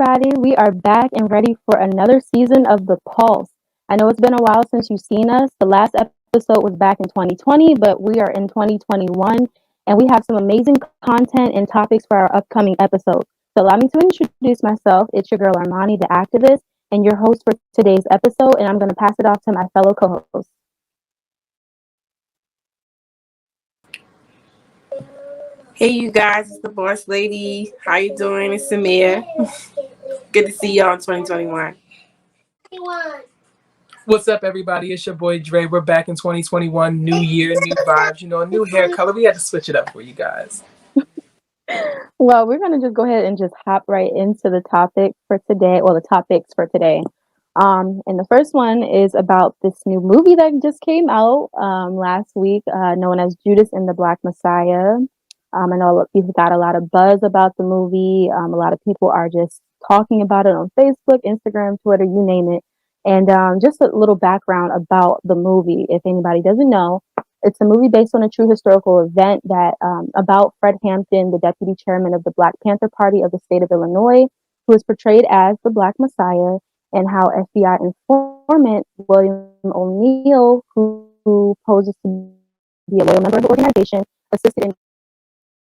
everybody. We are back and ready for another season of The Pulse. I know it's been a while since you've seen us. The last episode was back in 2020, but we are in 2021 and we have some amazing content and topics for our upcoming episodes. So, allow me to introduce myself. It's your girl Armani, the activist, and your host for today's episode. And I'm going to pass it off to my fellow co host. Hey, you guys, it's the boss lady. How you doing? It's Samir. Good to see y'all in 2021. What's up, everybody? It's your boy Dre. We're back in 2021. New year, new vibes, a new hair color. We had to switch it up for you guys. Well, we're going to just go ahead and just hop right into the topic for today, or the topics for today. And the first one is about this new movie that just came out last week, known as Judas and the Black Messiah. I know we've got a lot of buzz about the movie. A lot of people are just talking about it on Facebook, Instagram, Twitter, you name it. And just a little background about the movie, if anybody doesn't know. It's a movie based on a true historical event that about Fred Hampton, the deputy chairman of the Black Panther Party of the state of Illinois, who is portrayed as the Black Messiah, and how FBI informant William O'Neill, who poses to be a loyal member of the organization, assisted in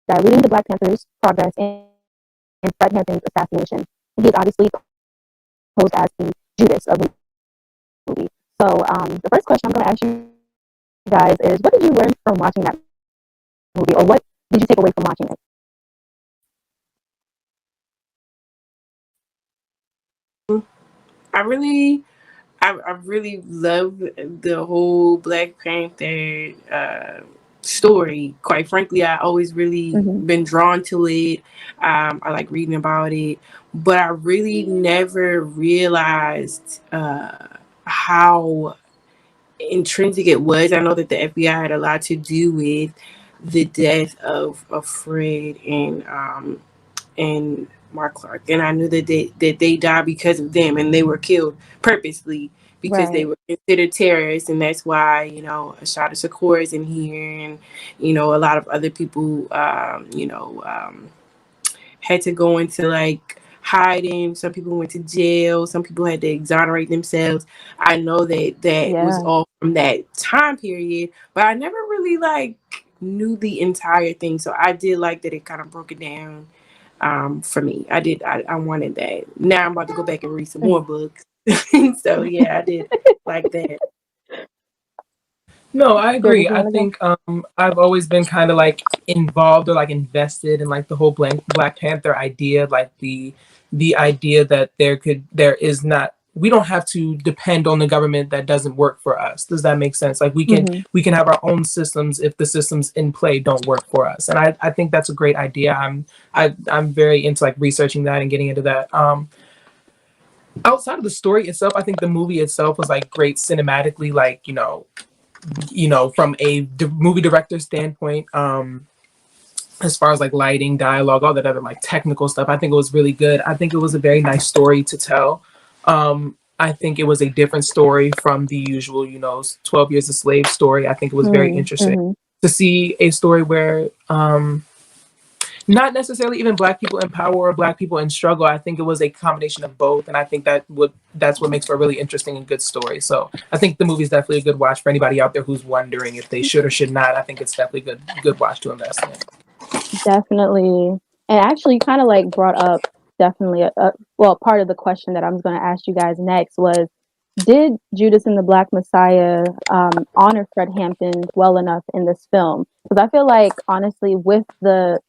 diluting the Black Panthers' progress in Fred Hampton's assassination. He is obviously posed as the Judas of the movie. So the first question I'm going to ask you guys is, what did you learn from watching that movie, or what did you take away from watching it? I really, I really love the whole Black Panther story. Quite frankly, I always really been drawn to it. I like reading about it, but I really never realized how intrinsic it was. I know that the FBI had a lot to do with the death of Fred and Mark Clark, and I knew that they died because of them, and they were killed purposely because they Right. were considered terrorists, and that's why Ashada Shakur is in here, and a lot of other people had to go into like hiding. Some people went to jail. Some people had to exonerate themselves. I know that was Yeah. all from that time period, but I never really like knew the entire thing. So I did like that it kind of broke it down for me. I did. I wanted that. Now I'm about to go back and read some more books. So yeah, I did like that. No, I Dre, did agree. you I want to go? think I've always been kind of like involved or like invested in like the whole Black Panther idea, like the idea that there is not, we don't have to depend on the government that doesn't work for us. Does that make sense? Like Hmm. we can have our own systems if the systems in play don't work for us. And I think that's a great idea. I'm very into like researching that and getting into that. Outside of the story itself, I think the movie itself was like great cinematically, like from a movie director standpoint, as far as like lighting, dialogue, all that other like technical stuff, I think it was really good. I think it was a very nice story to tell. I think it was a different story from the usual 12 years a slave story. I think it was very interesting Mm-hmm. to see a story where not necessarily even Black people in power or Black people in struggle. I think it was a combination of both, and I think that's what makes for a really interesting and good story. So I think the movie is definitely a good watch for anybody out there who's wondering if they should or should not. I think it's definitely good watch to invest in. Definitely. And actually, you kind of like brought up definitely well, part of the question that I was going to ask you guys next was, did Judas and the Black Messiah honor Fred Hampton well enough in this film? Because I feel like, honestly, with the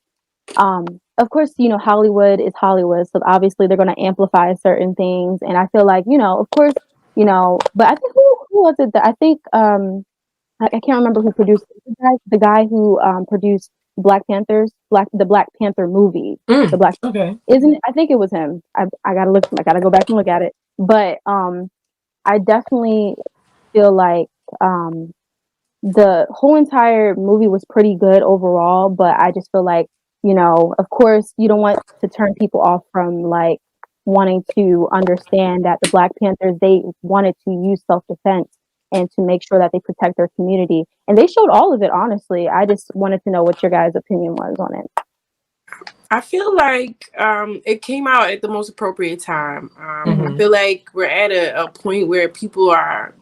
of course, Hollywood is Hollywood, so obviously they're going to amplify certain things. And I feel like, of course, but I think who was it that I think I can't remember who produced it. The guy who produced the Black Panther movie, the Black Okay. isn't it? I think it was him. I gotta look. I gotta go back and look at it. But I definitely feel like um the whole entire movie was pretty good overall, but I just feel like, of course, you don't want to turn people off from like wanting to understand that the Black Panthers, they wanted to use self-defense and to make sure that they protect their community. And they showed all of it, honestly. I just wanted to know what your guys' opinion was on it. I feel like it came out at the most appropriate time. I Mm-hmm. feel like we're at a point where people are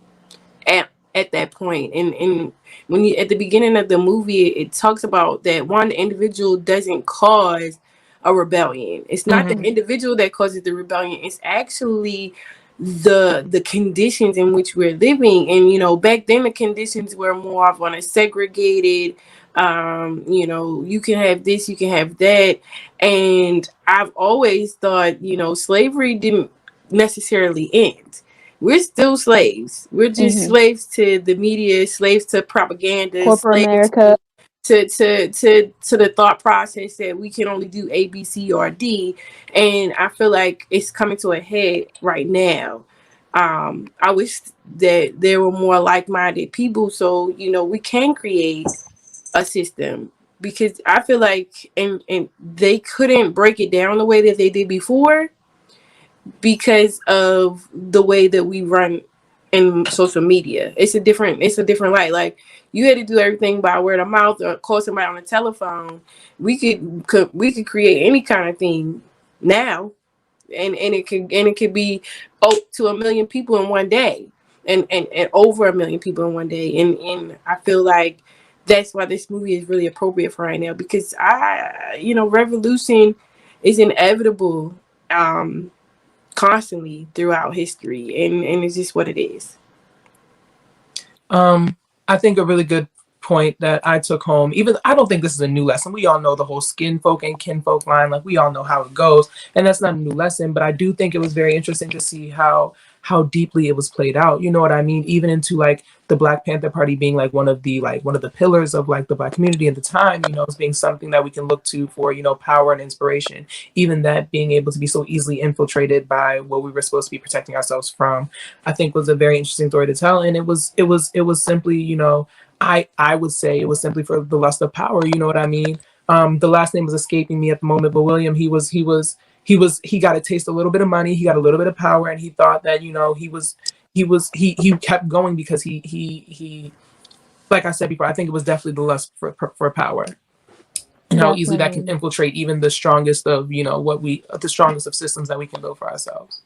at that point, and when you at the beginning of the movie, it talks about that one individual doesn't cause a rebellion. It's not the Mm-hmm. individual that causes the rebellion. It's actually the conditions in which we're living. And back then the conditions were more of on a segregated, you can have this, you can have that. And I've always thought, slavery didn't necessarily end. We're still slaves. We're just Hmm. slaves to the media, slaves to propaganda, Corporate slaves America. to the thought process that we can only do A, B, C, or D. And I feel like it's coming to a head right now. I wish that there were more like-minded people, so we can create a system, because I feel like and they couldn't break it down the way that they did before, because of the way that we run in social media. It's a different light. Like, you had to do everything by word of mouth or call somebody on the telephone. We could create any kind of thing now, and it could be to a million people in one day, and over a million people in one day. And I feel like that's why this movie is really appropriate for right now, because revolution is inevitable, um constantly throughout history, and it's just what it is. Um, I think a really good point that I took home, even I don't think this is a new lesson. We all know the whole skin folk and kinfolk line, like we all know how it goes, and that's not a new lesson. But I do think it was very interesting to see how deeply it was played out. You know what I mean? Even into like the Black Panther Party being one of the pillars of like the Black community at the time. As being something that we can look to for power and inspiration. Even that being able to be so easily infiltrated by what we were supposed to be protecting ourselves from, I think was a very interesting story to tell. And it was simply, I would say it was simply for the lust of power. You know what I mean? The last name was escaping me at the moment, but William, he got to taste a little bit of money, he got a little bit of power, and he thought that he kept going because he like I said before, I think it was definitely the lust for power, and how easily that can Definitely. infiltrate even the strongest of the strongest of systems that we can build for ourselves.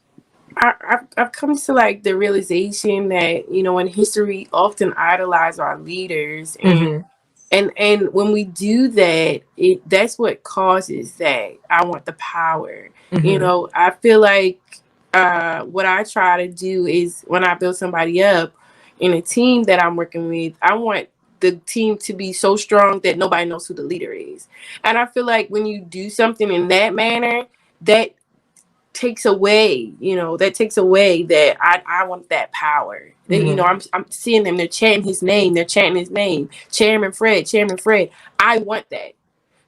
I've come to like the realization that in history often idolize our leaders, and Mm-hmm. and when we do that, that's what causes that I want the power. Mm-hmm. I feel like what I try to do is, when I build somebody up in a team that I'm working with, I want the team to be so strong that nobody knows who the leader is. And I feel like when you do something in that manner, that takes away that I want that power. Mm-hmm. I'm seeing them, they're chanting his name, Chairman Fred. I want that.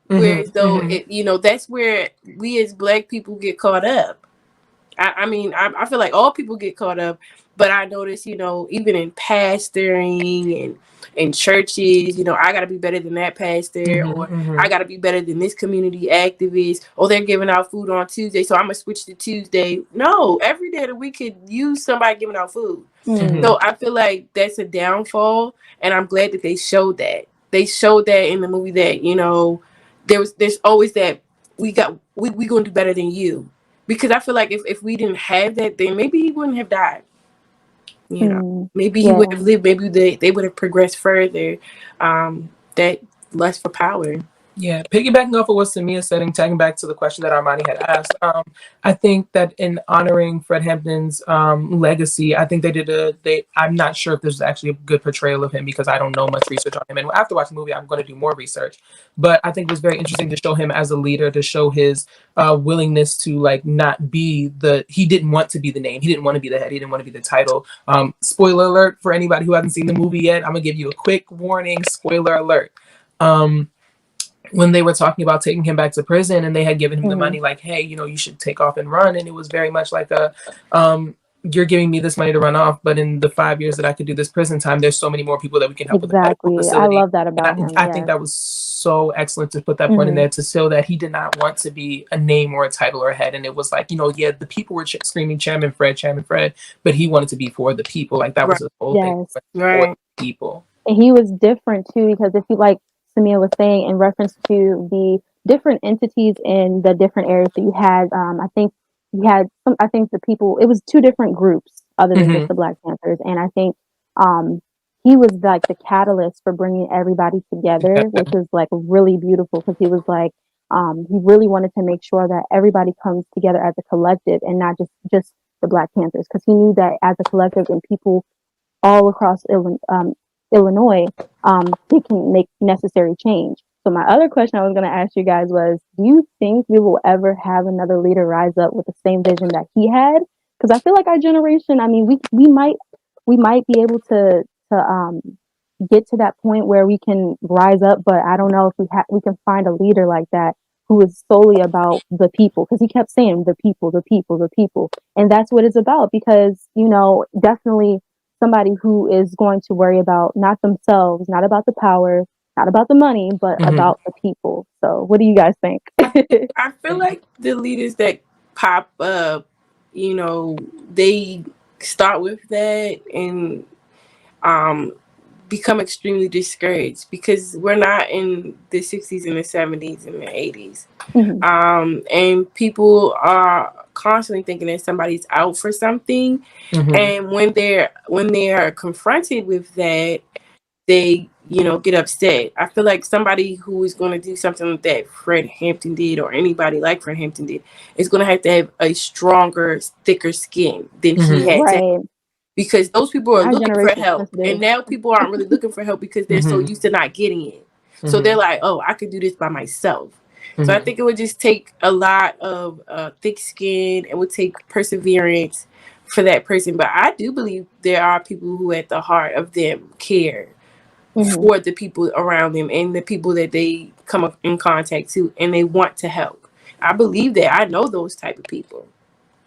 Whereas Mm-hmm. though Mm-hmm. that's where we as Black people get caught up. I mean, I feel like all people get caught up, but I notice, even in pastoring and in churches, I got to be better than that pastor, Mm-hmm. or Mm-hmm. I got to be better than this community activist, or they're giving out food on Tuesday, so I'm going to switch to Tuesday. No, every day of the week could use somebody giving out food. Mm. So I feel like that's a downfall, and I'm glad that they showed that. They showed that in the movie, that there's always that we gonna do better than you, because I feel like if we didn't have that, then maybe he wouldn't have died. Mm. Maybe he would Yeah. have lived. Maybe they would have progressed further. That lust for power. Yeah, piggybacking off of what Samia said and tagging back to the question that Armani had asked, I think that in honoring Fred Hampton's legacy, I think I'm not sure if there's actually a good portrayal of him because I don't know much research on him. And after watching the movie, I'm going to do more research. But I think it was very interesting to show him as a leader, to show his willingness to like not be he didn't want to be the name. He didn't want to be the head. He didn't want to be the title. Spoiler alert for anybody who hasn't seen the movie yet. I'm going to give you a quick warning. Spoiler alert. Um, when they were talking about taking him back to prison and they had given him the Hmm. money, like, hey, you should take off and run. And it was very much like you're giving me this money to run off, but in the 5 years that I could do this prison time, there's so many more people that we can help with the medical Exactly. I facility. love that about And him. I think Yes. that was so excellent to put that point in Hmm. there to show that he did not want to be a name or a title or a head. And it was like, yeah, the people were screaming Chairman Fred, but he wanted to be for the people. Like that was Right. his whole thing, Yes. for Right. the people. And he was different too, because if you like Samia was saying in reference to the different entities in the different areas. So you had, I think you had some, I think the people, it was two different groups other than just Hmm. the Black Panthers. And I think, um, he was like the catalyst for bringing everybody together, which is like really beautiful because he was like, he really wanted to make sure that everybody comes together as a collective and not just the Black Panthers, because he knew that as a collective and people all across Illinois, they can make necessary change. So my other question I was going to ask you guys was, do you think we will ever have another leader rise up with the same vision that he had? Because I feel like our generation, I mean, we might be able to get to that point where we can rise up, but I don't know if we can find a leader like that who is solely about the people, because he kept saying the people, the people, the people, and that's what it's about. Because definitely somebody who is going to worry about not themselves, not about the power, not about the money, but Hmm. about the people. So, what do you guys think? I feel like the leaders that pop up, they start with that and um become extremely discouraged because we're not in the 60s and the 70s and the 80s. Hmm. And people are constantly thinking that somebody's out for something, Hmm. and when they are confronted with that, they get upset. I feel like somebody who is going to do something that Fred Hampton did, or anybody like Fred Hampton did, is going to have a stronger, thicker skin than he Hmm. had to, Right. because those people are Our looking for generation is help, and sensitive. now people aren't really looking for help because they're so Hmm. used to not getting it. So they're Hmm. like, oh, I could do this by myself. So I Hmm. think it would just take a lot of thick skin. It would take perseverance for that person. But I do believe there are people who at the heart of them care Hmm. for the people around them and the people that they come in contact to, and they want to help. I believe that. I know those type of people.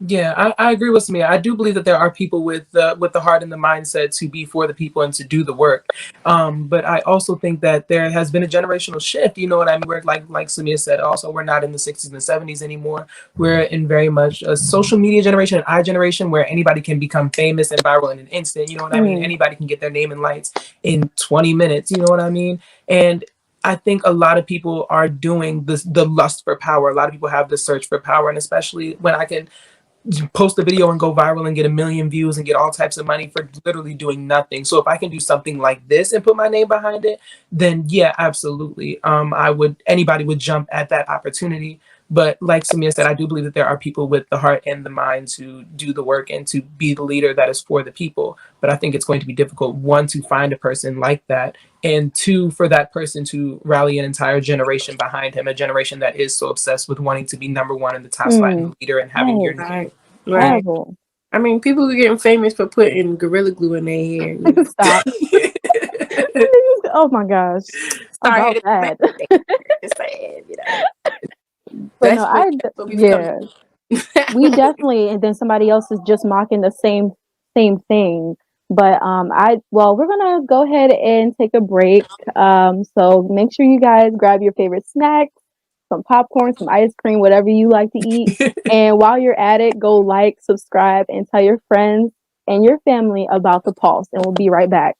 Yeah, I agree with Samia. I do believe that there are people with the heart and the mindset to be for the people and to do the work. But I also think that there has been a generational shift. You know what I mean? Where like Samia said, also we're not in the 60s and the 70s anymore. We're in very much a social media generation, an I generation, where anybody can become famous and viral in an instant. You know what I mean? Mm. Anybody can get their name in lights in 20 minutes. You know what I mean? And I think a lot of people are doing this, the lust for power. A lot of people have the search for power, and especially when I can post a video and go viral and get a million views and get all types of money for literally doing nothing. So if I can do something like this and put my name behind it, then yeah, absolutely. Anybody would jump at that opportunity. But like Samia said, I do believe that there are people with the heart and the mind to do the work and to be the leader that is for the people. But I think it's going to be difficult, one, to find a person like that, and two, for that person to rally an entire generation behind him, a generation that is so obsessed with wanting to be number one in the top spot and Mm. the leader and having your Right. name. Right. Right. Horrible. I mean, people are getting famous for putting gorilla glue in their hair. Stop. Oh my gosh. Sorry, About that. it's sad. But no, That's what we've come yeah, we to. definitely, and then somebody else is just mocking the same thing. But well, we're gonna go ahead and take a break. So make sure you guys grab your favorite snacks, some popcorn, some ice cream, whatever you like to eat. And while you're at it, go like, subscribe, and tell your friends and your family about the Pulse. And we'll be right back.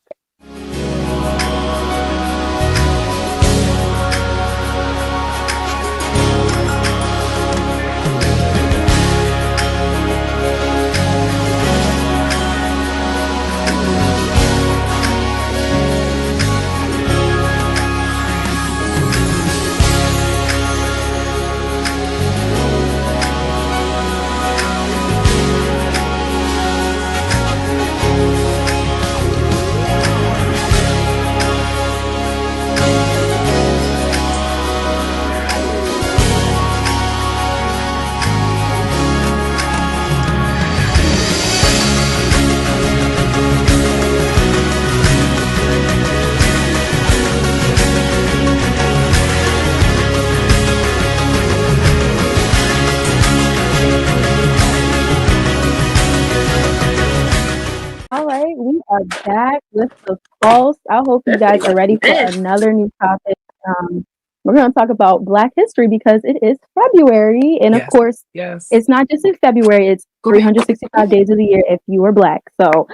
All right, we are back with the Pulse. I hope you guys are ready for another new topic. Um, we're going to talk about Black history because it is February. And of Yes, course, yes. it's not just in February, it's Go back. 365 days of the year if you are Black. So,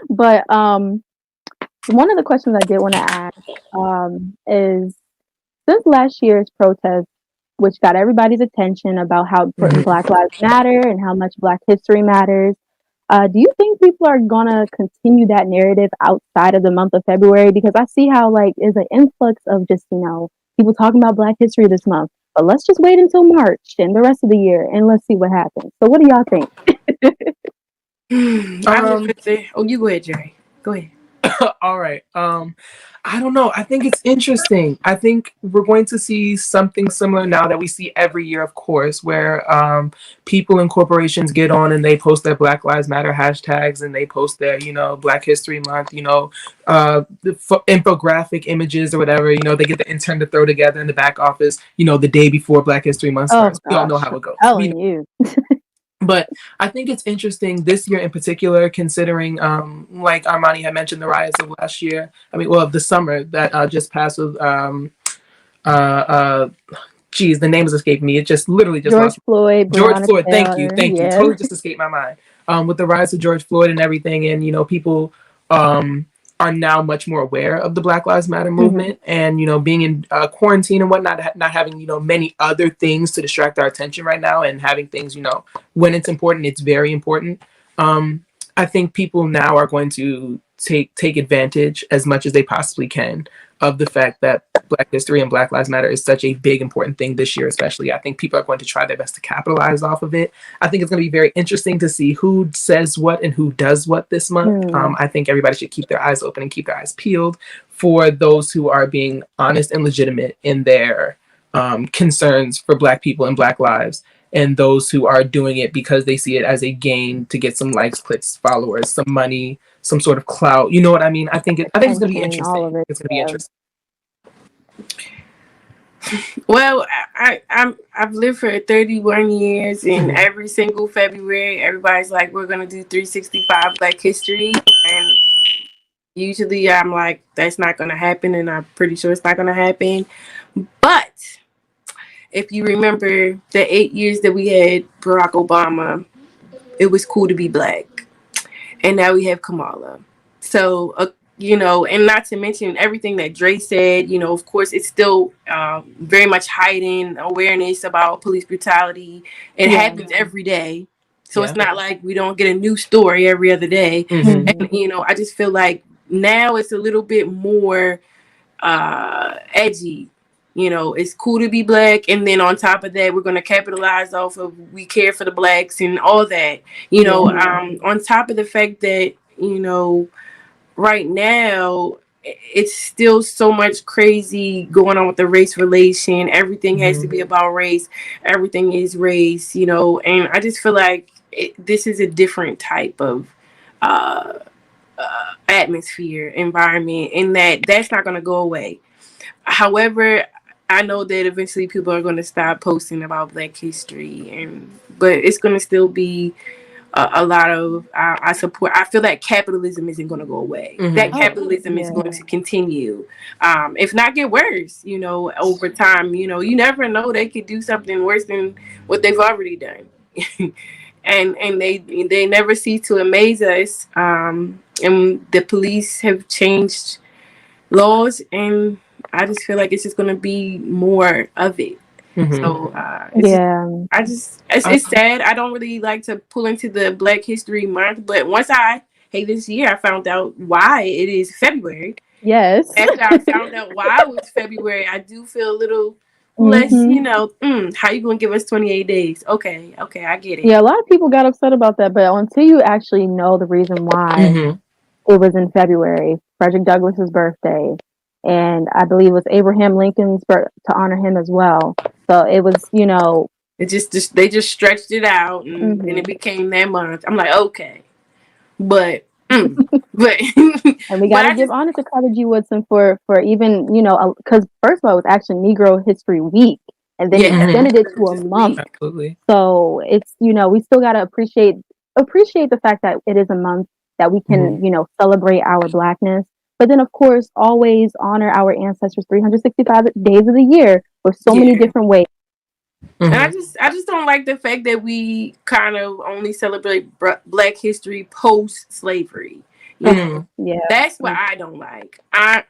but one of the questions I did want to ask is since last year's protest, which got everybody's attention about how important Mhm. Black Lives Matter and how much Black history matters, do you think people are gonna continue that narrative outside of the month of February? Because I see how like there's an influx of just people talking about Black history this month, but let's just wait until March and the rest of the year and let's see what happens. So, what do y'all think? I was gonna say, oh, you go ahead, Jerry. Go ahead. All right. I don't know. I think it's interesting. I think we're going to see something similar now that we see every year, of course, where people and corporations get on and they post their Black Lives Matter hashtags and they post their, Black History Month, infographic images or whatever. They get the intern to throw together in the back office, the day before Black History Month Oh starts. We all know gosh, how I'm it goes. telling you. But I think it's interesting this year in particular, considering, like Armani had mentioned, the riots of last year. I mean, well, the summer that just passed with, geez, the name has escaped me. It just literally just George lost. Floyd, George Breonna Floyd. Thank you, Taylor, thank you. yeah. Totally just escaped my mind. With the rise of George Floyd and everything, and people um, are now much more aware of the Black Lives Matter Hmm. movement, and being in quarantine and whatnot, not having many other things to distract our attention right now, and having things when it's important, it's very important. I think people now are going to take advantage as much as they possibly can of the fact that Black history and Black Lives Matter is such a big important thing this year, especially. I think people are going to try their best to capitalize off of it. I think it's going to be very interesting to see who says what and who does what this month. Hmm. I think everybody should keep their eyes open and keep their eyes peeled for those who are being honest and legitimate in their concerns for Black people and Black lives, and those who are doing it because they see it as a gain to get some likes, clicks, followers, some money, some sort of clout. You know what I mean? I think it's going to be Attention, all interesting. of it. It's going to be Yeah. interesting. Well, I've lived for 31 years, and Mhm. every single February, everybody's like, we're gonna do 365 Black History, and usually I'm like, that's not gonna happen, and I'm pretty sure it's not gonna happen. But if you remember the 8 years that we had Barack Obama, it was cool to be Black, and now we have Kamala. So, and not to mention everything that Dre said. Of course, it's still very much hiding awareness about police brutality. It Yeah. happens every day, so it's Yeah. not like we don't get a new story every other day. Mm-hmm. Hmm. And I just feel like now it's a little bit more edgy. It's cool to be Black, and then on top of that, we're gonna capitalize off of we care for the Blacks and all that. Yeah. On top of the fact that right now it's still so much crazy going on with the race relation. Everything has to Mm-hmm. be about race. Everything is race. And I just feel like this is a different type of uh, atmosphere environment, and that's not going to go away. However, I know that eventually people are going to stop posting about Black history, but it's going to still be a lot of I support. I feel that capitalism isn't going to go away. That Mm-hmm. Oh, capitalism is yeah. going to continue, if not get worse. Over time. You never know, they could do something worse than what they've already done. And they never cease to amaze us. And the police have changed laws, and I just feel like it's just going to be more of it. Mm-hmm. So Yeah. it's sad. I don't really like to pull into the Black History Month, but this year I found out why it is February. Yes. After I found out why it was February, I do feel a little less. Hmm. How you gonna give us 28 days? Okay, I get it. Yeah, a lot of people got upset about that, but until you actually know the reason why Mm-hmm. it was in February, Frederick Douglass's birthday, and I believe it was Abraham Lincoln's to honor him as well. So it was, It just they just stretched it out, and it hmm became that month. I'm like, okay, but but and we got but to I give just honor to Carter G. Woodson for even, because first of all, it was actually Negro History Week, and then yeah, Mm-hmm. extended it to a just month. week. Absolutely. So it's, we still got to appreciate the fact that it is a month that we Mm-hmm. can, celebrate our blackness. But then, of course, always honor our ancestors 365 days of the year with so many Yeah. different ways. And Mm-hmm. I just don't like the fact that we kind of only celebrate Black history post slavery. Mm-hmm. Yeah. That's what I don't like. I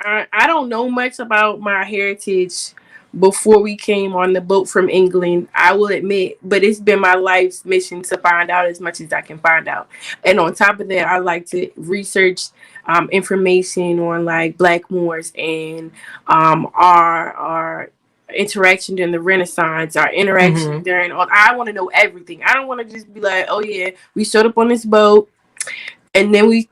don't know much about my heritage before we came on the boat from England. I will admit, but it's been my life's mission to find out as much as I can find out. And on top of that, I like to research information on like Black Moors and our interaction during the Renaissance, our interaction Mm-hmm. during all. I want to know everything. I don't want to just be like, oh yeah, we showed up on this boat and then we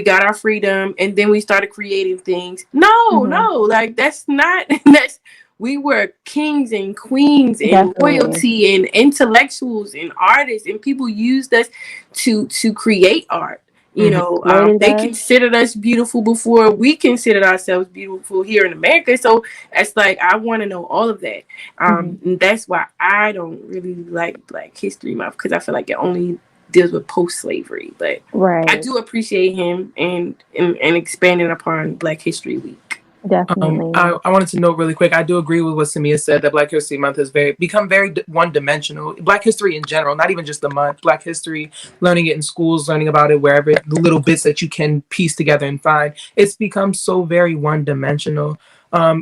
got our freedom and then we started creating things. No, Mm-hmm. no, like that's not that's we were kings and queens and Definitely. royalty and intellectuals and artists, and people used us to create art. Mm-hmm. Exploited They us. considered us beautiful before we considered ourselves beautiful here in America. So it's like I want to know all of that, Mm-hmm. and that's why I don't really like Black History Month, because I feel like it only deals with post-slavery. But I Right. do appreciate him and expanding upon Black History Week. Definitely. I wanted to note really quick. I do agree with what Samia said that Black History Month has become very one-dimensional. Black history in general, not even just the month. Black history, learning it in schools, learning about it wherever, the little bits that you can piece together and find. It's become so very one-dimensional.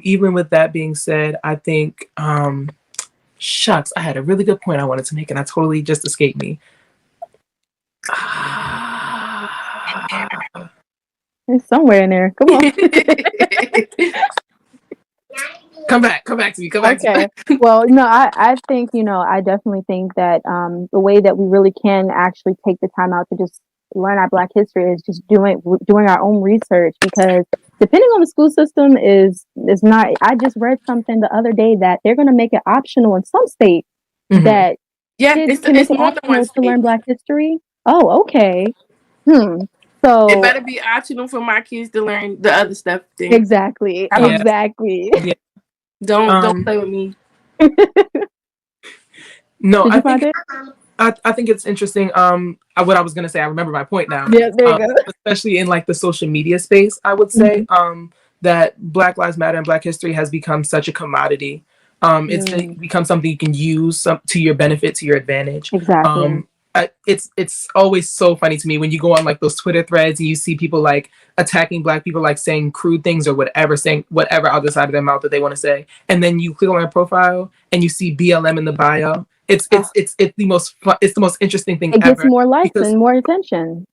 Even with that being said, I think, shucks, I had a really good point I wanted to make, and I totally just escaped me. It's somewhere in there. Come on. Come back to me. Come back to Okay. me. Well, no, I think, I definitely think that the way that we really can actually take the time out to just learn our Black history is just doing our own research, because depending on the school system is not. I just read something the other day that they're going to make it optional in some states, Mm-hmm. that Yeah, kids can make it's it more than one optional to state. learn Black history. Oh, okay. Hmm. It So better be optional for my kids to learn the other stuff. Then exactly, I don't Yeah. exactly. Yeah. don't play with me. No, Did you find it? I think it's interesting. What I was gonna say, I remember my point now. Yeah, there you go. Especially in like the social media space, I would say Mhm. that Black Lives Matter and Black history has become such a commodity. It's Mm, become something you can use to your benefit, to your advantage. exactly. Um, it's always so funny to me when you go on like those Twitter threads and you see people like attacking Black people, like saying crude things or whatever, saying whatever out the side of their mouth that they want to say, and then you click on their profile and you see BLM in the bio. Uh, It's the most it's the most interesting thing it gets ever more likes because and more attention.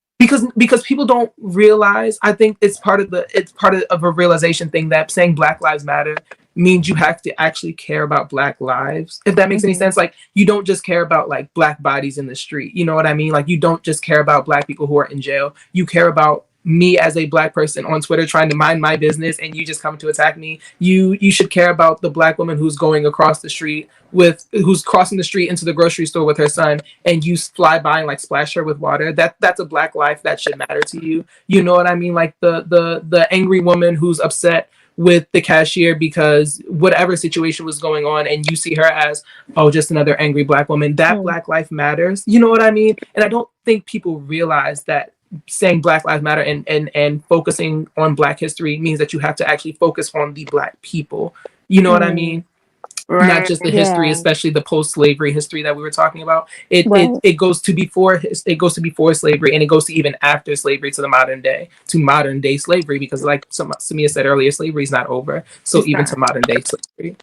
people don't realize. I think it's part of a realization thing that saying Black Lives Matter means you have to actually care about Black lives, if that makes any Hmm. sense. Like you don't just care about like Black bodies in the street, you know what I mean? Like you don't just care about Black people who are in jail, you care about me as a Black person on Twitter trying to mind my business, and you just come to attack me. You should care about the Black woman who's going across the street with who's crossing the street into the grocery store with her son, and you fly by and like splash her with water. That's a Black life that should matter to you. You know what I mean? Like the angry woman who's upset with the cashier because whatever situation was going on, and you see her as, oh, just another angry Black woman. That Mm, Black life matters. You know what I mean? And I don't think people realize that saying Black Lives Matter and focusing on Black history means that you have to actually focus on the Black people. You know what I mm, mean? Not Right. just the history, yeah, especially the post-slavery history that we were talking about. right. It goes to before slavery, and it goes to even after slavery, to the modern day, to modern day slavery, because like Samia said earlier, slavery is not over. So It's even to not. modern day slavery.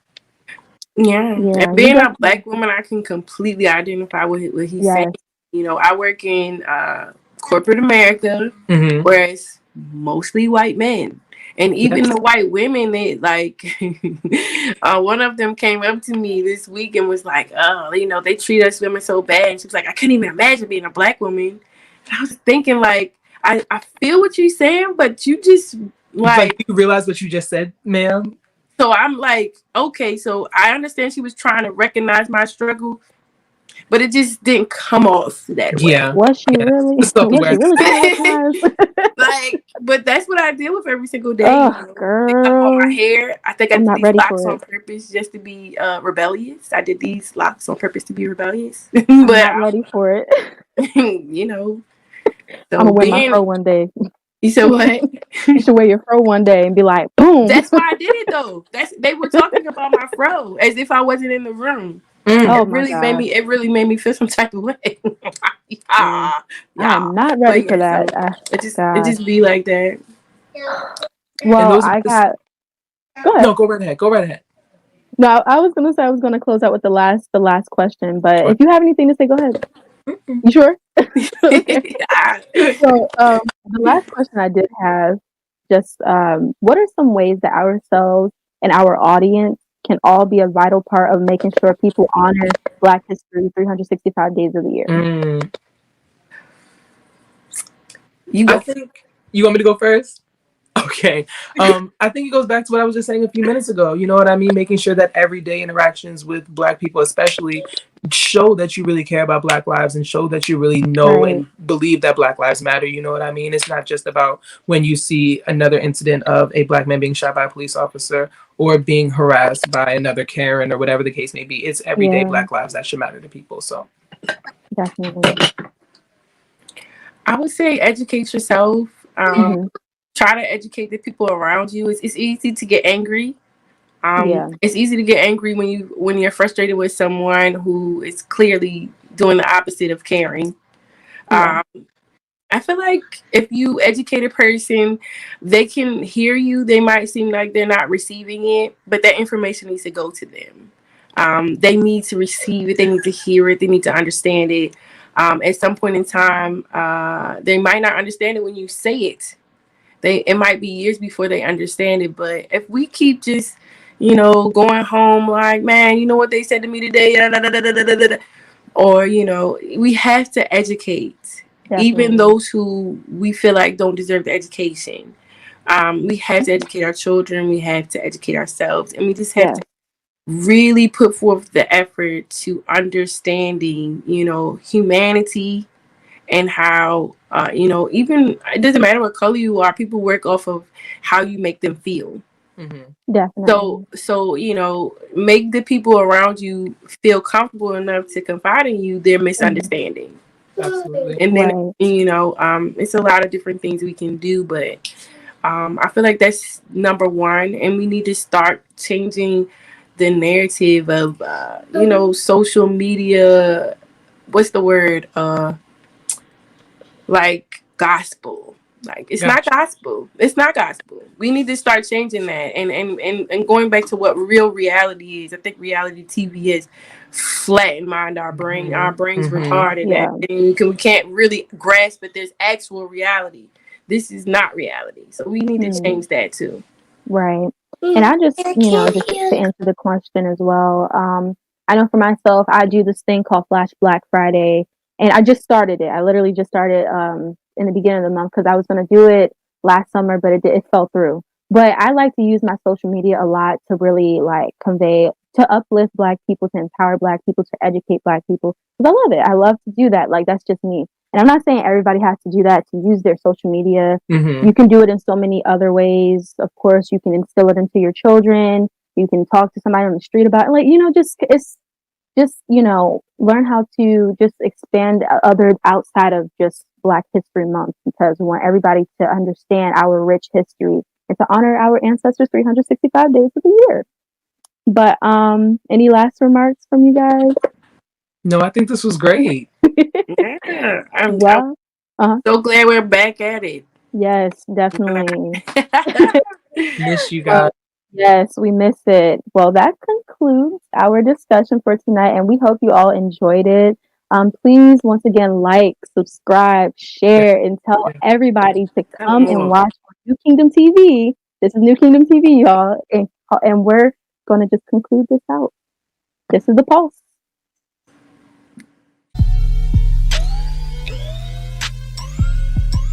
Yeah, and Yeah, you being a definitely. Black woman, I can completely identify with what he's saying. Yes. I work in corporate America, Mm-hmm. whereas mostly white men, and even Yes. the white women, they like. One of them came up to me this week and was like, "Oh, they treat us women so bad." And she was like, "I couldn't even imagine being a Black woman." And I was thinking, like, I feel what you're saying, but you just Like, like. do you realize what you just said, ma'am? So I'm like, okay, so I understand she was trying to recognize my struggle, but it just didn't come off that way. Yeah. Was she Yeah. really? The Was she self-awareness. really trying to recognize? Like, but that's what I deal with every single day. Oh, They cut all my girl, hair. I think I I'm did not these ready locks for on it. purpose just to be rebellious. I did these locks on purpose to be rebellious. I'm But not ready for it. you know, I'm so gonna wear my being fro one day. you said what? You should wear your fro one day and be like, boom. That's why I did it though. They were talking about my fro as if I wasn't in the room. Mm. Oh It my really made gosh. me. It really made me feel some type of way. Mm, yeah, I yeah. am not But ready for yeah, that. so it Gosh. just be like that. And Well, those are I just got. Go ahead. no. Go right ahead. Go right ahead. No, I was gonna say I was gonna close out with the last question, but Sure. if you have anything to say, go ahead. You sure? Okay. So, the last question I did have, just what are some ways that ourselves and our audience can all be a vital part of making sure people honor Black history 365 days of the year? Mm. You I go. think you want me to go first. Okay. I think it goes back to what I was just saying a few minutes ago. You know what I mean? Making sure that everyday interactions with Black people, especially, show that you really care about Black lives and show that you really know Right. and believe that Black lives matter. You know what I mean? It's not just about when you see another incident of a Black man being shot by a police officer or being harassed by another Karen or whatever the case may be. It's everyday Yeah, Black lives that should matter to people. So, definitely. I would say educate yourself. Um, Hmm. Try to educate the people around you. It's easy to get angry. Yeah. It's easy to get angry when you're frustrated with someone who is clearly doing the opposite of caring. Yeah. Um, I feel like if you educate a person, they can hear you. They might seem like they're not receiving it, but that information needs to go to them. They need to receive it. They need to hear it. They need to understand it. At some point in time, they might not understand it when you say it. It might be years before they understand it. But if we keep just going home like, man, you know what they said to me today, or we have to educate even Definitely. those who we feel like don't deserve the education. We have to educate our children. We have to educate ourselves, and we just have Yes. to really put forth the effort to understanding, humanity, and how, even it doesn't matter what color you are. People work off of how you make them feel. mm-hmm. So, Definitely. make the people around you feel comfortable enough to confide in you their Hmm. misunderstanding. Absolutely. And then, Right. it's a lot of different things we can do, but I feel like that's number one, and we need to start changing the narrative of, social media. What's the word? Like gospel. Like, it's not Gotcha. gospel. It's not gospel. We need to start changing that, and going back to what real reality is. I think reality TV has flattened mind our brain. Our Mm-hmm. brains Mm-hmm. retarded, Yeah. and we can't really grasp that there's actual reality. This is not reality, so we need to Hmm. change that too. Right. And I just, just to answer the question as well, I know for myself, I do this thing called Flash Black Friday, and I just started it. I literally just started in the beginning of the month because I was going to do it last summer, but it fell through. But I like to use my social media a lot to really like convey, to uplift Black people, to empower Black people, to educate Black people because I love it. I love to do that. Like, that's just me. And I'm not saying everybody has to do that, to use their social media. Mm-hmm. You can do it in so many other ways. Of course, you can instill it into your children. You can talk to somebody on the street about it. Like, just it's just, learn how to just expand other outside of just Black History Month, because we want everybody to understand our rich history and to honor our ancestors 365 days of the year. But any last remarks from you guys? No, I think this was great. Yeah, I'm Well, uh so glad we're back at it. yes, definitely. Miss you guys. Well, yes, we miss it. Well, that concludes our discussion for tonight, and we hope you all enjoyed it. Please, once again, like, subscribe, Yeah. share, and tell Yeah. everybody to Come come and on. watch New Kingdom TV. This is New Kingdom TV, y'all, and we're going to just conclude this out. This is the Pulse.